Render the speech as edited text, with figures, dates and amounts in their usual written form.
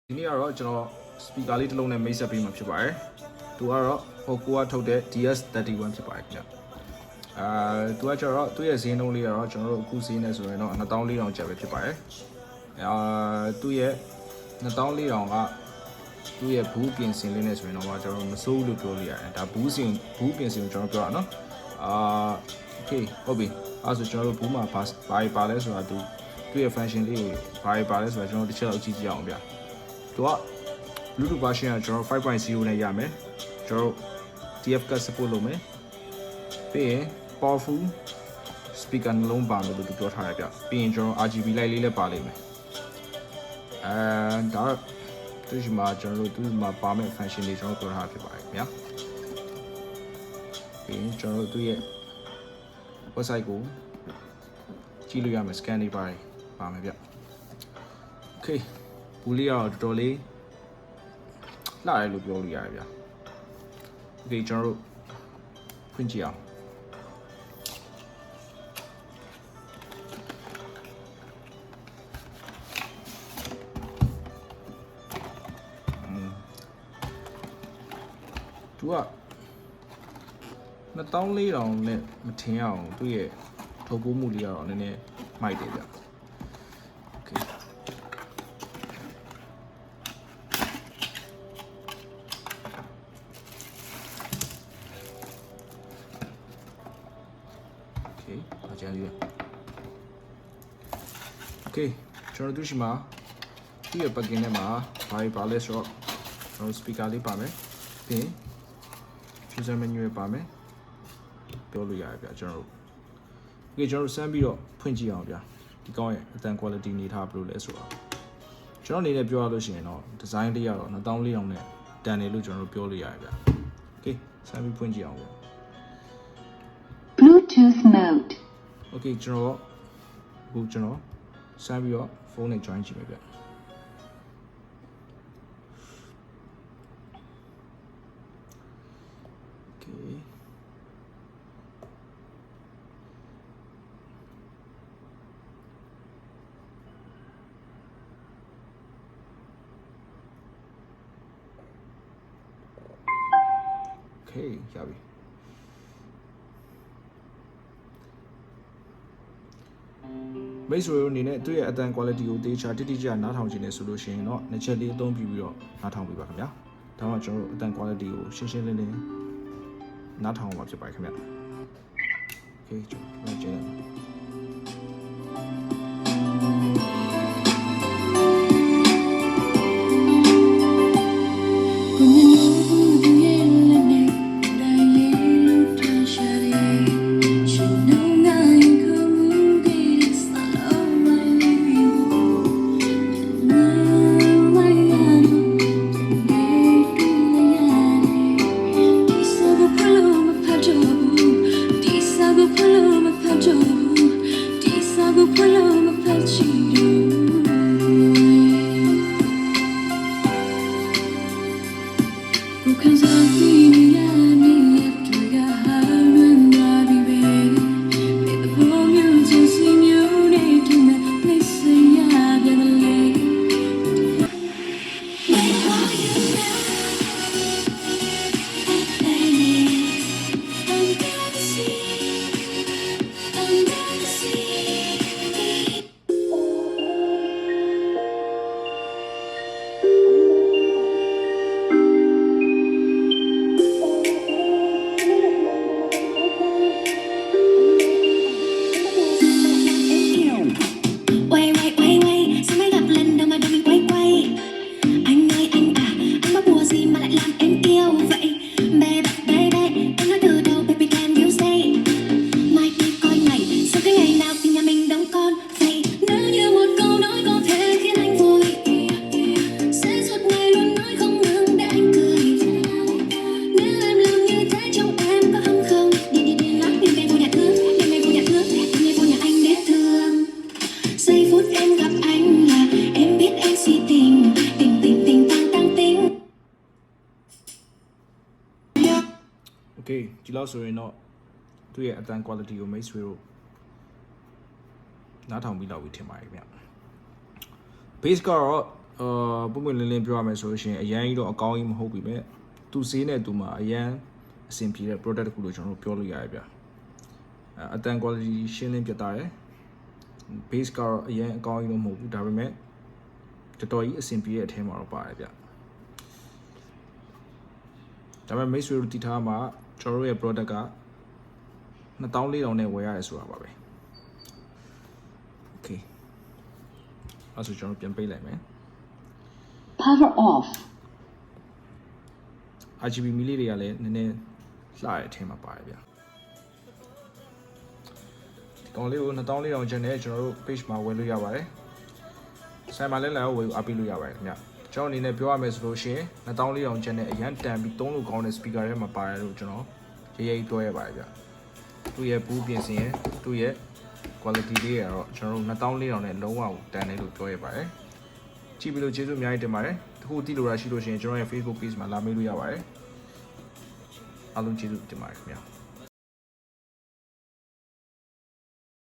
ဒီနေ့ကတော့ကျွန်တော် speaker လေးတစ်လုံးနဲ့မိတ်ဆက်ပေးမှာဖြစ်ပါတယ်။သူကတော့ Hoco ကထုတ်တဲ့ DS31 ဖြစ်ပါတယ်ခင်ဗျ။သူကကျတော့သူ့ရဲ့ဈေးနှုန်းလေးကတော့ကျွန်တော်တို့အခုဈေးနဲ့ဆိုရင်တော့2400ကျပ်ပဲဖြစ်ပါတယ်။သူ့ရဲ့2400ကသူ့ရဲ့ဘူးပြင်ဆင်လေးနဲ့ဆိုရင်တော့ကျွန်တော်မစိုးဘူးလို့ပြောလို့ရတယ်။ဒါဘူးပြင်ဆင်ကိုကျွန်တော်ပြောတာနော်။ okay ဟုတ်ပြီ။အဲဆိုကျွန်တော်တို့ဘူးမှာပါလဲဆိုတာသူ့ရဲ့ function လေးပါလဲဆိုတာကျွန်တော်တစ်ချက်လောက်ကြည့်ကြည့်အောင်ဗျ။သူက Bluetooth version ကကျွန်တော် 5.0 နဲ့ရမယ်ကျွန်တော် TF က support လုပ်မယ်ပြီးရင် powerful speaker နှလုံးပါမယ်လို့သူပြောထားတယ်ဗျပြီးရင်ကျွန်တော် RGB light လေးလည်းပါလိမ့်မယ်ဒါသူ့မှာကျွန်တော်တို့သူ့မှာပါမယ့် function တွေကျွန်တော်ပြောထားဖြစ်ပါတယ်ခင်ဗျာပြီးရင်ကျွန်တော်တို့သူ့ရဲ့ website ကိုကြည့်လို့ရမယ် scan တွေပါမယ်ဗျ okayဘူးလေးကတော့တော်တော်လေးလှတယ်လို့ပြောလို့ရတယ်ဗျာ။ Okay ကျွန်တော်တို့ဖွင့်ကြည့်အောင်သူက2400နဲ့မထင်ရအောင်သူ့ရဲ့ထုတ်ပိုးမှုလေးကတော့နည်းနည်းမိုက်တယ်ဗျာ။ Okay Okay ကျွန်တော်တို့ရှိမှာဒီရဲ့ plugin ထဲမှာဘာလဲဆိုတော့ကျွန်တော် speaker လေးပါမယ်ပြီးရင် user menu ပါမယ်ပြောလို့ရတယ်ဗျကျွန်တော်တို့ Okay ကျွန်တော်တို့စမ်းပြီးတော့ဖွင့်ကြည့်အောင်ဗျဒီကောင်းရဲ့အတန် quality နေထားဘယ်လိုလဲဆိုတာကျွန်တော်အနေနဲ့ပြောရလို့ရှိရင်တော့ design လေးကတော့2400နဲ့တန်တယ်လို့ကျွန်တော်တို့ပြောလို့ရတယ်ဗျ Okay စမ်းပြီးဖွင့်ကြည့်အောင်ဗျ Bluetooth mode Okay ကျွန်တော်စမ်းပြီးတော့ဖုန်းနဲ့ join ကြည့်မယ်ဗျ Okay Okay ရပြီမိတ်ဆွေတို့အနေနဲ့သူ့ရဲ့အတန် quality ကိုတေချာတိကျနားထောင်ခြင်းနဲ့ဆိုလို့ရှိရင်တော့နှစ်ချက်လေးအသုံးပြုပြီးတော့နားထောင်ပေးပါခင်ဗျာဒါမှကျွန်တော်တို့အတန် quality ကိုရှင်းရှင်းလင်းလင်းနားထောင်မှာဖြစ်ပါတယ်ခင်ဗျာ Okay ကျွန်တော်ကြည့်လိုက်Okay ဒီလောက်ဆိုရင်တော့သူ့ရဲ့အတန် quality ကိုမိတ်ဆွေတို့နားထောင်ပြီးလောက်ပြီးထင်ပါတယ်ခင်ဗျ base ကတော့ ပုံမှန်လင်းလင်းပြောရမယ်ဆိုလို့ရှိရင်အရန်ကြီးတော့အကောင်းကြီးမဟုတ်ပြီပဲသူဈေးနဲ့သူမှာအရန်အဆင်ပြေတဲ့ product တခုလို့ကျွန်တော်တို့ပြောလို့ရတယ်ဗျအတန် quality ရှင်းလင်းပြတာရယ် base ကတော့အရန်အကောင်းကြီးတော့မဟုတ်ဘူးဒါပေမဲ့တော်တော်ကြီးအဆင်ပြေတဲ့အထဲမှာတော့ပါတယ်ဗျဒါပေမဲ့မိတ်ဆွေတို့တည်ထားမှာကျွန်တော်တို့ရဲ့ product က2400နဲ့ဝယ်ရတယ်ဆိုတာပါပဲ okay အဲ့ဆိုကျွန်တော်ပြန်ပေးလိုက်မယ် Power off RGB မီလေးတွေကလည်းနည်းနည်းလှတဲ့အထဲမှာပါတယ်ဗျဒီကောင်လေးကို2400ကျန်တဲ့ကျွန်တော်တို့ page မှာဝယ်လို့ရပါတယ်ဆိုင်မှာလည်းလာဝယ်အားပေးလို့ရပါတယ်ခင်ဗျကျွန်တော်အနေနဲ့ပြောရမယ်ဆိုလို့ရှိရင်2400ကျန်တဲ့အရန်တန်ပြီးသုံးလို့ကောင်းတဲ့ speaker တွေမှာပါတယ်လို့ကျွန်တော်ရေးရေးပြောရပါတယ်ဗျသူ့ရဲ့ဘူးပြင်ဆင်ရင်သူ့ရဲ့ quality လေးကတော့ကျွန်တော်တို့2400နဲ့လုံးဝတန်တယ်လို့ပြောရပါတယ်ကြည့်ပြီးလို့ကျေးဇူးအများကြီးတင်ပါတယ်တခုတိလို့ရရှိလို့ရှိရင်ကျွန်တော်ရဲ့ Facebook page မှာလာမေးလို့ရပါတယ်အားလုံးကျေးဇူးတင်ပါတယ်ခင်ဗျာ